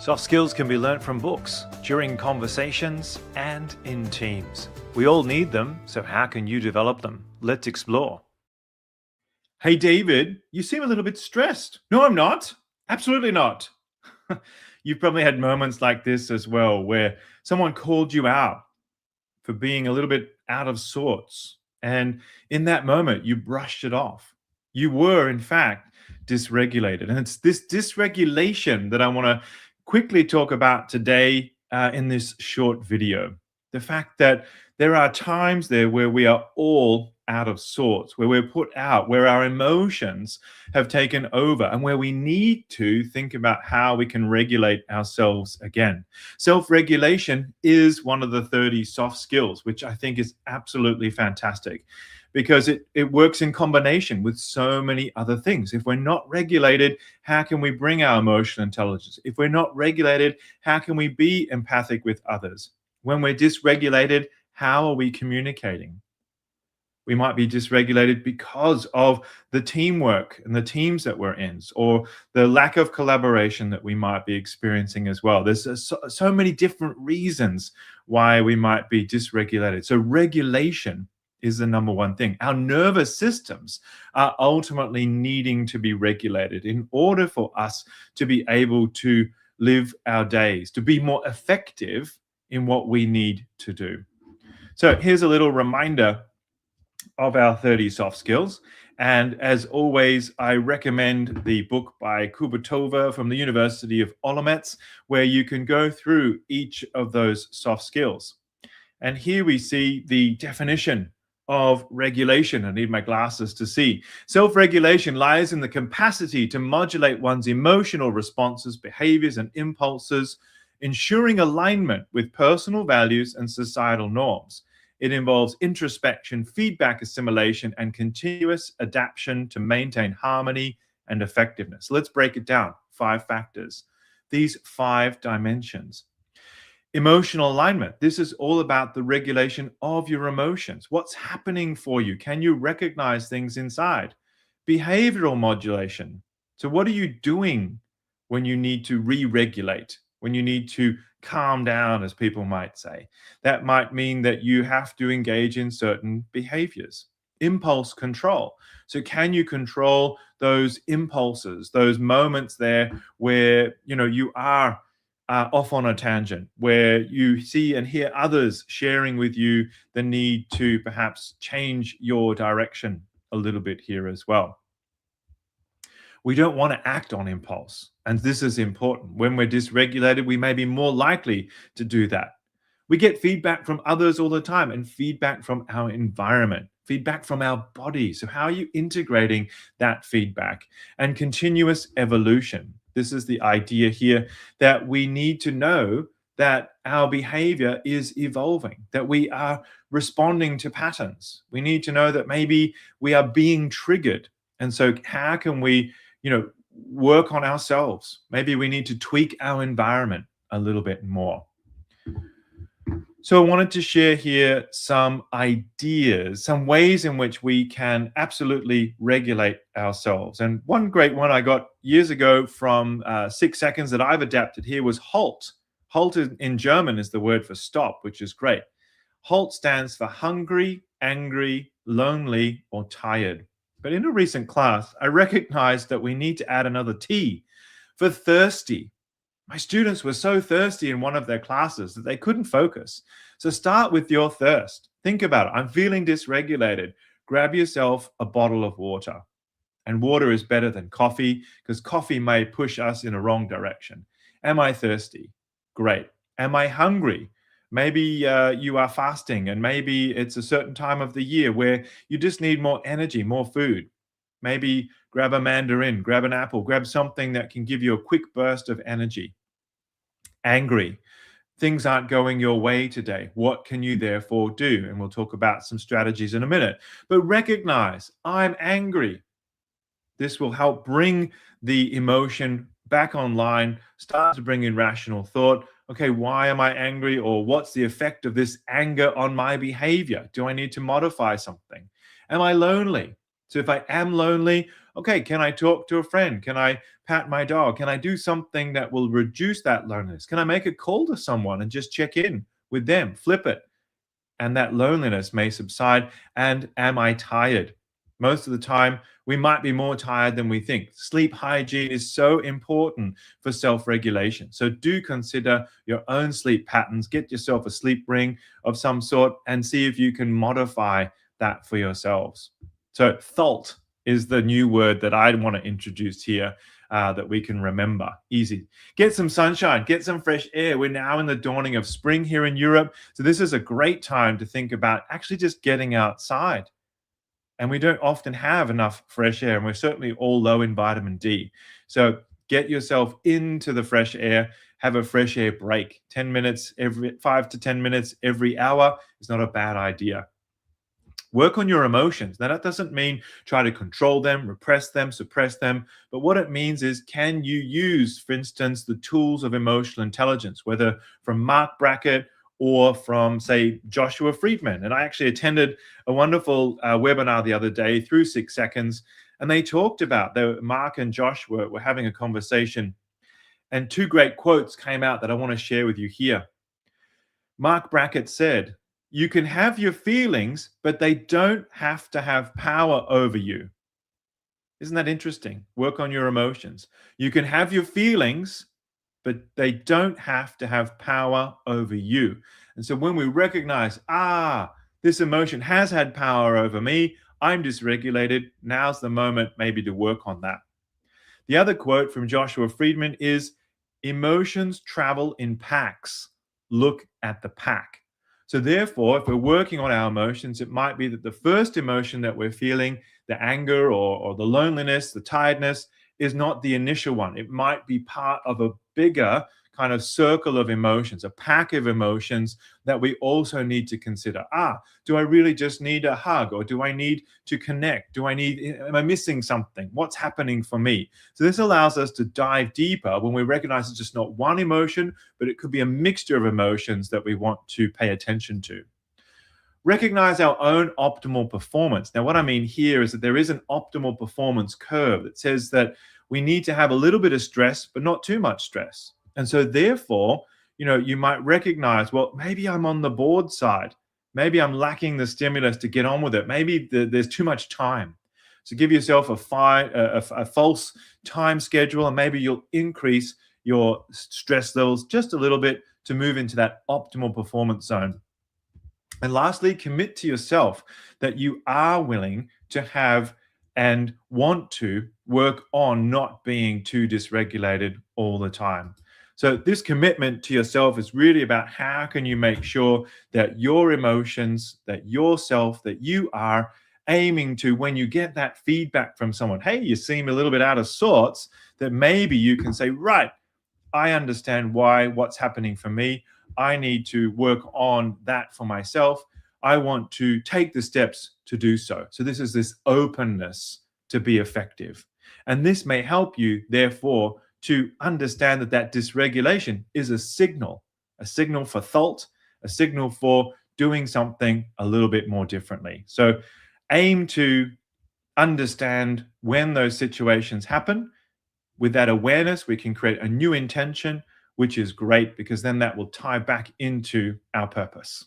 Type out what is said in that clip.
Soft skills can be learnt from books, during conversations, and in teams. We all need them, so how can you develop them? Let's explore. Hey, David, you seem a little bit stressed. No, I'm not. Absolutely not. You've probably had moments like this as well, where someone called you out for being a little bit out of sorts. And in that moment, you brushed it off. You were, in fact, dysregulated. And it's this dysregulation that I want to quickly talk about today in this short video. The fact that there are times there where we are all out of sorts, where we're put out, where our emotions have taken over, and where we need to think about how we can regulate ourselves again. Self regulation is one of the 30 soft skills, which I think is absolutely fantastic because it works in combination with so many other things. If we're not regulated, how can we bring our emotional intelligence? If we're not regulated, how can we be empathic with others? When we're dysregulated, how are we communicating? We might be dysregulated because of the teamwork and the teams that we're in, or the lack of collaboration that we might be experiencing as well. There's so many different reasons why we might be dysregulated. So regulation is the number one thing. Our nervous systems are ultimately needing to be regulated in order for us to be able to live our days, to be more effective in what we need to do. So here's a little reminder of our 30 soft skills. And as always, I recommend the book by Kubatova from the University of Olomets, where you can go through each of those soft skills. And here we see the definition of regulation. I need my glasses to see. Self-regulation lies in the capacity to modulate one's emotional responses, behaviors, and impulses, ensuring alignment with personal values and societal norms. It involves introspection, feedback assimilation, and continuous adaptation to maintain harmony and effectiveness. Let's break it down. 5 factors. These 5 dimensions. Emotional alignment. This is all about the regulation of your emotions. What's happening for you? Can you recognize things inside? Behavioral modulation. So what are you doing when you need to re-regulate, when you need to calm down, as people might say? That might mean that you have to engage in certain behaviors. Impulse control. So can you control those impulses, those moments there where you are off on a tangent, where you see and hear others sharing with you the need to perhaps change your direction a little bit here as well. We don't want to act on impulse. And this is important. When we're dysregulated, we may be more likely to do that. We get feedback from others all the time, and feedback from our environment, feedback from our body. So how are you integrating that feedback? And continuous evolution. This is the idea here that we need to know that our behavior is evolving, that we are responding to patterns. We need to know that maybe we are being triggered. And so how can we work on ourselves? Maybe we need to tweak our environment a little bit more. So I wanted to share here some ideas, some ways in which we can absolutely regulate ourselves. And one great one I got years ago from 6 Seconds that I've adapted here was HALT. HALT in German is the word for stop, which is great. HALT stands for hungry, angry, lonely, or tired. But in a recent class, I recognized that we need to add another T for thirsty. My students were so thirsty in one of their classes that they couldn't focus. So start with your thirst. Think about it. I'm feeling dysregulated. Grab yourself a bottle of water. And water is better than coffee because coffee may push us in a wrong direction. Am I thirsty? Great. Am I hungry? Maybe you are fasting, and maybe it's a certain time of the year where you just need more energy, more food. Maybe grab a mandarin, grab an apple, grab something that can give you a quick burst of energy. Angry. Things aren't going your way today. What can you therefore do? And we'll talk about some strategies in a minute. But recognize, I'm angry. This will help bring the emotion back online, start to bring in rational thought. Okay, why am I angry? Or what's the effect of this anger on my behavior? Do I need to modify something? Am I lonely? So if I am lonely, okay, can I talk to a friend? Can I pat my dog? Can I do something that will reduce that loneliness? Can I make a call to someone and just check in with them, flip it? And that loneliness may subside. And am I tired? Most of the time, we might be more tired than we think. Sleep hygiene is so important for self regulation. So, do consider your own sleep patterns. Get yourself a sleep ring of some sort and see if you can modify that for yourselves. So, thalt is the new word that I want to introduce here that we can remember. Easy. Get some sunshine, get some fresh air. We're now in the dawning of spring here in Europe. So, this is a great time to think about actually just getting outside. And we don't often have enough fresh air, and we're certainly all low in vitamin D. So, get yourself into the fresh air, have a fresh air break. 10 minutes every 5 to 10 minutes every hour is not a bad idea. Work on your emotions. Now, that doesn't mean try to control them, repress them, suppress them. But what it means is, can you use, for instance, the tools of emotional intelligence, whether from Mark Brackett or from, say, Joshua Friedman? And I actually attended a wonderful webinar the other day through 6 Seconds. And they talked about, Mark and Josh were having a conversation. And two great quotes came out that I want to share with you here. Mark Brackett said, "You can have your feelings, but they don't have to have power over you." Isn't that interesting? Work on your emotions. You can have your feelings, but they don't have to have power over you. And so when we recognize, this emotion has had power over me, I'm dysregulated, now's the moment maybe to work on that. The other quote from Joshua Friedman is, "Emotions travel in packs. Look at the pack." So therefore, if we're working on our emotions, it might be that the first emotion that we're feeling, the anger or the loneliness, the tiredness, is not the initial one. It might be part of a bigger kind of circle of emotions, a pack of emotions that we also need to consider. Do I really just need a hug, or do I need to connect? Am I missing something? What's happening for me? So this allows us to dive deeper when we recognize it's just not one emotion, but it could be a mixture of emotions that we want to pay attention to. Recognize our own optimal performance. Now, what I mean here is that there is an optimal performance curve that says that we need to have a little bit of stress, but not too much stress. And so therefore, you might recognize, well, maybe I'm on the bored side. Maybe I'm lacking the stimulus to get on with it. Maybe there's too much time. So give yourself a false time schedule, and maybe you'll increase your stress levels just a little bit to move into that optimal performance zone. And lastly, commit to yourself that you are willing to have and want to work on not being too dysregulated all the time. So this commitment to yourself is really about how can you make sure that your emotions, that yourself, that you are aiming to, when you get that feedback from someone, hey, you seem a little bit out of sorts, that maybe you can say, right, I understand what's happening for me. I need to work on that for myself. I want to take the steps to do so. So this is this openness to be effective. And this may help you, therefore, to understand that dysregulation is a signal for thalt, a signal for doing something a little bit more differently. So aim to understand when those situations happen. With that awareness, we can create a new intention, which is great, because then that will tie back into our purpose.